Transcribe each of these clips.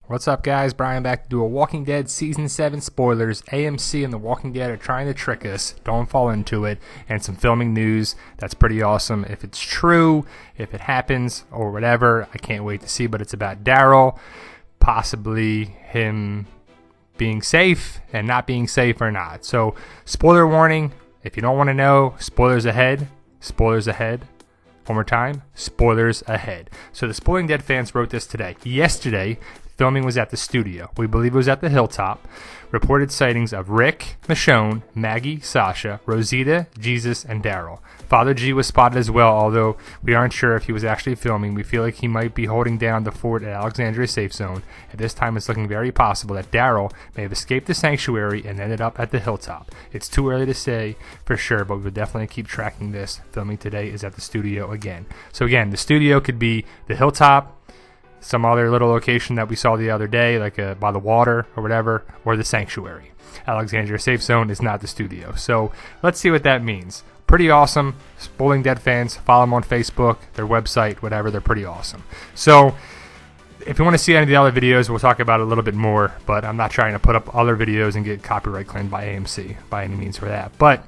What's up, guys? Brian back to do a Walking Dead Season 7 spoilers. AMC and The Walking Dead are trying to trick us. Don't fall into it. And some filming news that's pretty awesome. If it's true, if it happens, or whatever, I can't wait to see. But it's about Daryl, possibly him being safe and not being safe or not. So, spoiler warning. If you don't want to know, spoilers ahead. Spoilers ahead. One more time, spoilers ahead. So the Spoiling Dead fans wrote this today. Yesterday, filming was at the studio. We believe it was at the Hilltop. Reported sightings of Rick, Michonne, Maggie, Sasha, Rosita, Jesus, and Daryl. Father G was spotted as well, although we aren't sure if he was actually filming. We feel like he might be holding down the fort at Alexandria Safe Zone. At this time, it's looking very possible that Daryl may have escaped the sanctuary and ended up at the Hilltop. It's too early to say for sure, but we will definitely keep tracking this. Filming today is at the studio again. So again, the studio could be the Hilltop, some other little location that we saw the other day, like by the water or whatever, or the sanctuary. Alexandria Safe Zone is not the studio. So let's see what that means. Pretty awesome. Spoiling Dead fans, follow them on Facebook, their website, whatever. They're pretty awesome. So if you want to see any of the other videos, we'll talk about it a little bit more, but I'm not trying to put up other videos and get copyright claimed by AMC by any means for that. But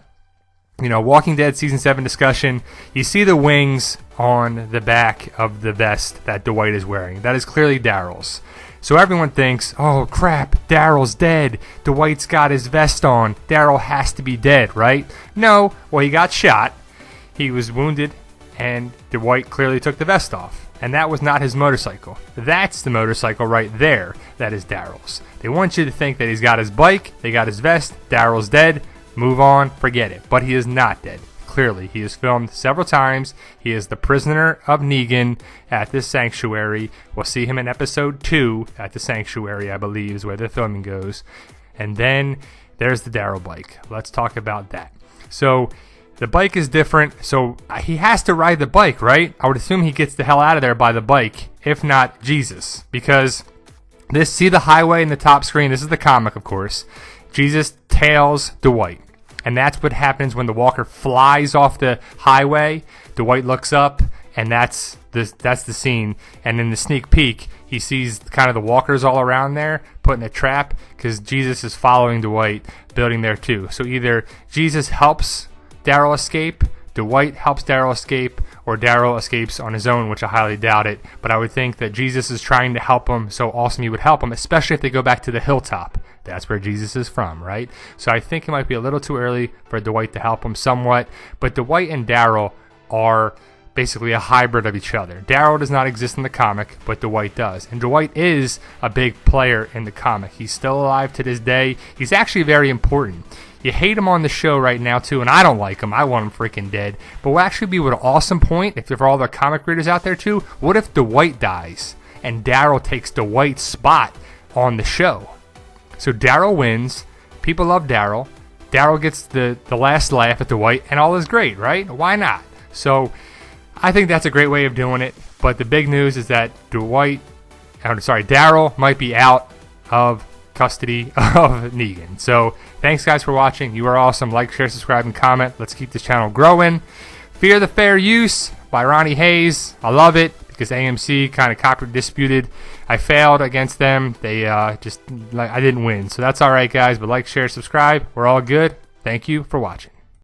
you know, Walking Dead Season 7 discussion, you see the wings on the back of the vest that Dwight is wearing. That is clearly Daryl's. So everyone thinks, oh crap, Daryl's dead. Dwight's got his vest on. Daryl has to be dead, right? No, well, he got shot. He was wounded, and Dwight clearly took the vest off. And that was not his motorcycle. That's the motorcycle right there that is Daryl's. They want you to think that he's got his bike, they got his vest, Daryl's dead. Move on, forget it. But he is not dead. Clearly, he is filmed several times. He is the prisoner of Negan at this sanctuary. We'll see him in episode 2 at the sanctuary, I believe, is where the filming goes. And then there's the Daryl bike. Let's talk about that. So the bike is different. So he has to ride the bike, right? I would assume he gets the hell out of there by the bike, if not Jesus. Because see the highway in the top screen. This is the comic, of course. Jesus tails Dwight. And that's what happens when the walker flies off the highway. Dwight looks up, and that's the scene. And in the sneak peek, he sees kind of the walkers all around there, putting a trap, because Jesus is following Dwight, building there too. So either Jesus helps Daryl escape, Dwight helps Daryl escape, or Daryl escapes on his own, which I highly doubt it. But I would think that Jesus is trying to help him, so awesome he would help him, especially if they go back to the Hilltop. That's where Jesus is from, right? So I think it might be a little too early for Dwight to help him somewhat. But Dwight and Daryl are basically a hybrid of each other. Daryl does not exist in the comic, but Dwight does. And Dwight is a big player in the comic. He's still alive to this day. He's actually very important. You hate him on the show right now, too, and I don't like him. I want him freaking dead. But what actually be an awesome point, if for all the comic readers out there, too, what if Dwight dies and Daryl takes Dwight's spot on the show? So Daryl wins. People love Daryl. Daryl gets the last laugh at Dwight, and all is great, right? Why not? So I think that's a great way of doing it. But the big news is that Daryl might be out of custody of Negan. So thanks, guys, for watching. You are awesome. Like, share, subscribe, and comment. Let's keep this channel growing. Fear the Fair Use by Ronnie Hayes. I love it because AMC kind of copyright disputed. I failed against them. They I didn't win. So that's all right, guys. But like, share, subscribe. We're all good. Thank you for watching.